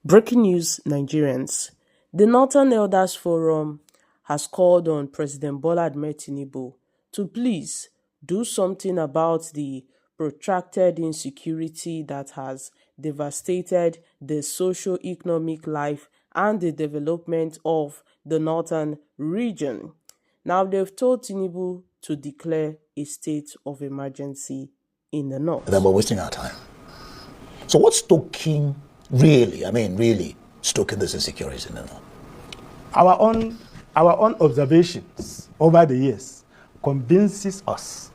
Breaking news, Nigerians. The Northern Elders Forum has called on President Bola Ahmed Tinubu to please do something about the protracted insecurity that has devastated the socio-economic life and the development of the northern region. Now, they've told Tinubu to declare a state of emergency in the north. Then we're wasting our time. So what's stoking really stoking this insecurity in the north? Our own observations over the years convinces us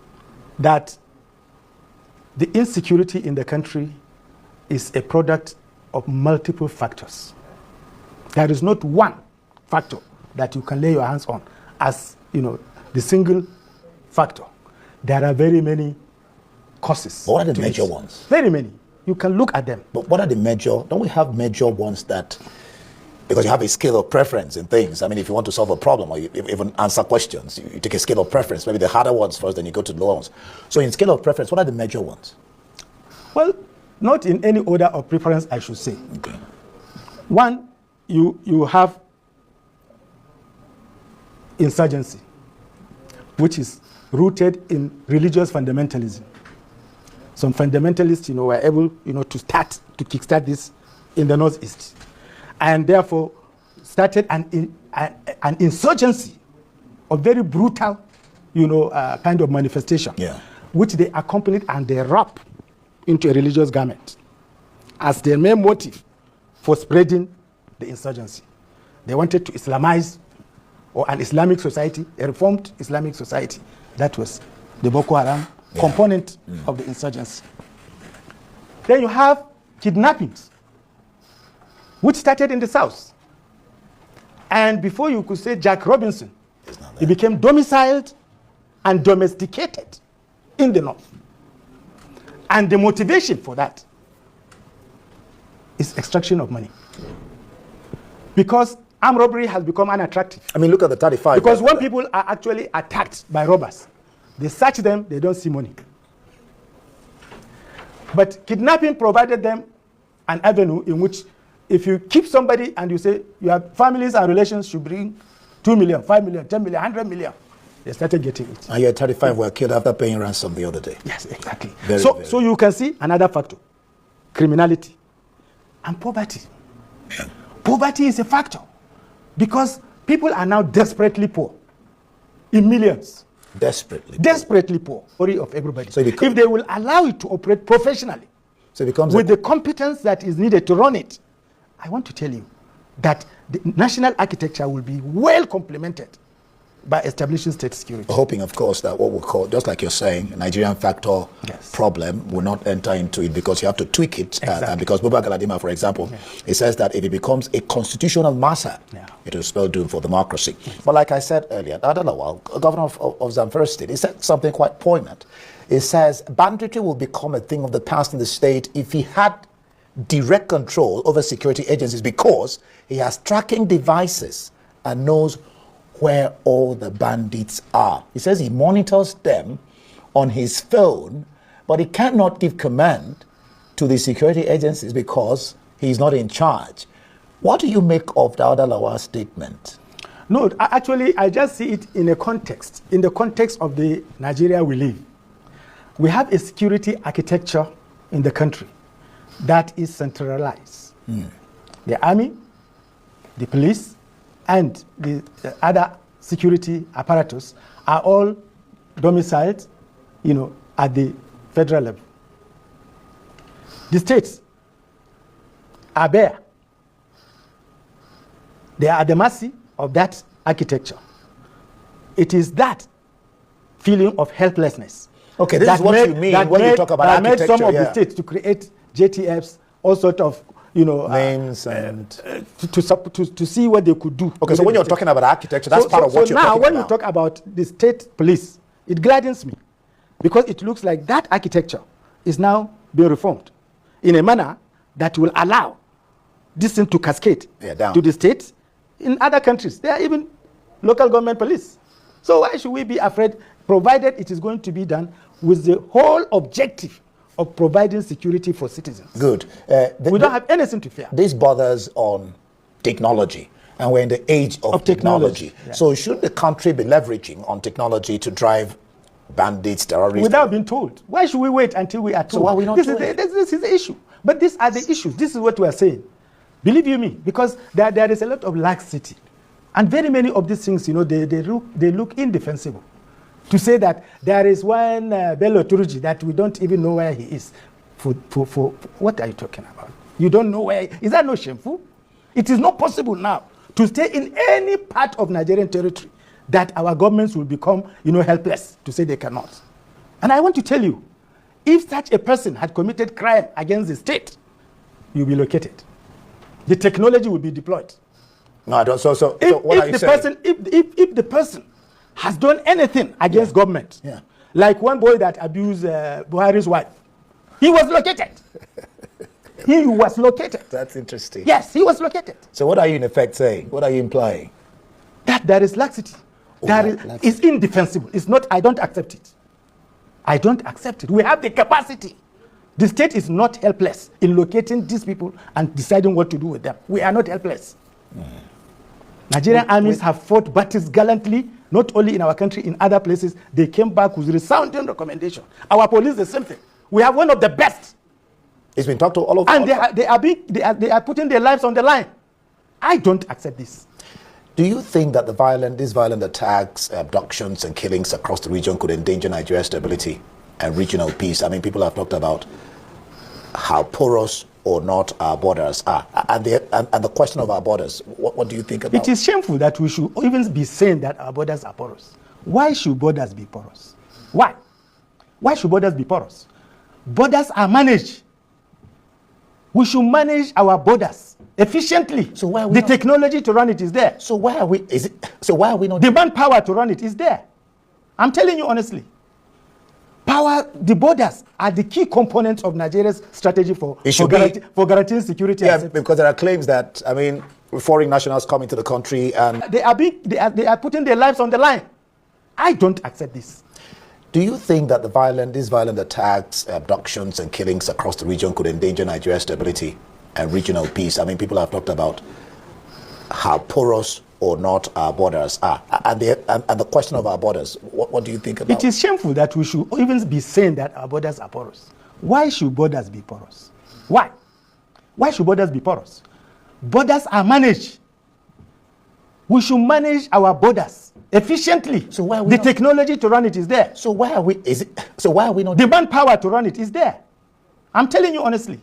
that the insecurity in the country is a product of multiple factors. There is not one factor that you can lay your hands on as, the single factor. There are very many causes. What are the major ones? Very many. You can look at them. But what are the major? Don't we have major ones that, because you have a scale of preference in things. I mean, if you want to solve a problem or you even answer questions, you take a scale of preference. Maybe the harder ones first, then you go to the lower ones. So in scale of preference, what are the major ones? Well, not in any order of preference, I should say. Okay. One, you have insurgency, which is rooted in religious fundamentalism. Some fundamentalists, were able, to kickstart this in the Northeast, and therefore started an insurgency, a very brutal, kind of manifestation, which they accompanied and they wrap into a religious garment as their main motive for spreading the insurgency. They wanted to Islamize or an Islamic society, a reformed Islamic society. That was the Boko Haram component of the insurgency. Then you have kidnappings, which started in the south. And before you could say Jack Robinson, he became domiciled and domesticated in the north. And the motivation for that is extraction of money. Because armed robbery has become unattractive. I mean, look at the 35. Because when people are actually attacked by robbers, they search them, they don't see money. But kidnapping provided them an avenue in which if you keep somebody and you say your families and relations should bring 2 million, 5 million, 10 million, 100 million, they started getting it. And your 35 were killed after paying ransom the other day. Yes, exactly. So you can see another factor, criminality and poverty. Yeah. Poverty is a factor because people are now desperately poor in millions. Desperately poor. Worry of everybody. So if they will allow it to operate professionally, so it becomes with the competence that is needed to run it, I want to tell you that the national architecture will be well complemented by establishing state security. Hoping, of course, that what we call, just like you're saying, a Nigerian factor problem will not enter into it because you have to tweak it. Exactly. Because Buba Galadima, for example, he says that if it becomes a constitutional matter, it will spell doom for democracy. But like I said earlier, Adalawal, governor of Zamfara State, he said something quite poignant. He says banditry will become a thing of the past in the state if he had direct control over security agencies because he has tracking devices and knows where all the bandits are. He says he monitors them on his phone, but he cannot give command to the security agencies because he's not in charge. What do you make of the Adalawa statement? No, actually, I just see it in the context of the Nigeria we live. We have a security architecture in the country that is centralized. The army, the police, and the other security apparatus are all domiciled, at the federal level. The states are bare. They are at the mercy of that architecture. It is that feeling of helplessness. Okay, this is what you mean when you talk about architecture. That made some of the states to create JTFs, all sort of names and to see what they could do. Okay, so when you're talking about architecture, that's part of what you're talking about. So now when you talk about the state police, it gladdens me because it looks like that architecture is now being reformed in a manner that will allow this thing to cascade to the states. In other countries, there are even local government police. So why should we be afraid, provided it is going to be done with the whole objective of providing security for citizens. Good. We don't have anything to fear. This bothers on technology, and we're in the age of technology. Yeah. So should the country be leveraging on technology to drive bandits, terrorists? Without being told. Why should we wait until we are told? So why are we not this doing it? This is the issue. But these are the issues. This is what we are saying. Believe you me, because there is a lot of laxity. And very many of these things, they look indefensible. To say that there is one Bello Turuji that we don't even know where he is. For what are you talking about? You don't know where. Is that not shameful? It is not possible now to stay in any part of Nigerian territory that our governments will become, helpless to say they cannot. And I want to tell you, if such a person had committed crime against the state, you'll be located. The technology will be deployed. No, I don't. So what are you saying? If the person has done anything against government, like one boy that abused Buhari's wife, he was located. He was located. That's interesting. Yes, he was located. So what are you in effect saying? What are you implying? That there is laxity. It's indefensible. It's not. I don't accept it. I don't accept it. We have the capacity. The state is not helpless in locating these people and deciding what to do with them. We are not helpless. Nigerian armies have fought battles gallantly, not only in our country, in other places. They came back with resounding recommendation. Our police, the same thing. We have one of the best. It's been talked to all of and they are putting their lives on the line. I don't accept this. Do you think that these violent attacks, abductions and killings across the region could endanger Nigeria's stability and regional peace? I mean, people have talked about how porous or not our borders are. And the question of our borders, what do you think about it? It is shameful that we should even be saying that our borders are porous. Why should borders be porous? Why? Why should borders be porous? Borders are managed. We should manage our borders efficiently. So why are we the technology to run it is there. So why are we not the manpower to run it is there? I'm telling you honestly. The borders are the key components of Nigeria's strategy for guaranteeing security. Yeah, because there are claims that foreign nationals come into the country and they are putting their lives on the line. I don't accept this. Do you think that these violent attacks, abductions and killings across the region could endanger Nigeria's stability and regional peace? I mean, people have talked about how porous or not our borders are. And the question of our borders, what do you think about it? It is shameful that we should even be saying that our borders are porous. Why should borders be porous? Why? Why should borders be porous? Borders are managed. We should manage our borders efficiently. So why are we technology to run it is there. So why are we not the manpower to run it is there. I'm telling you honestly.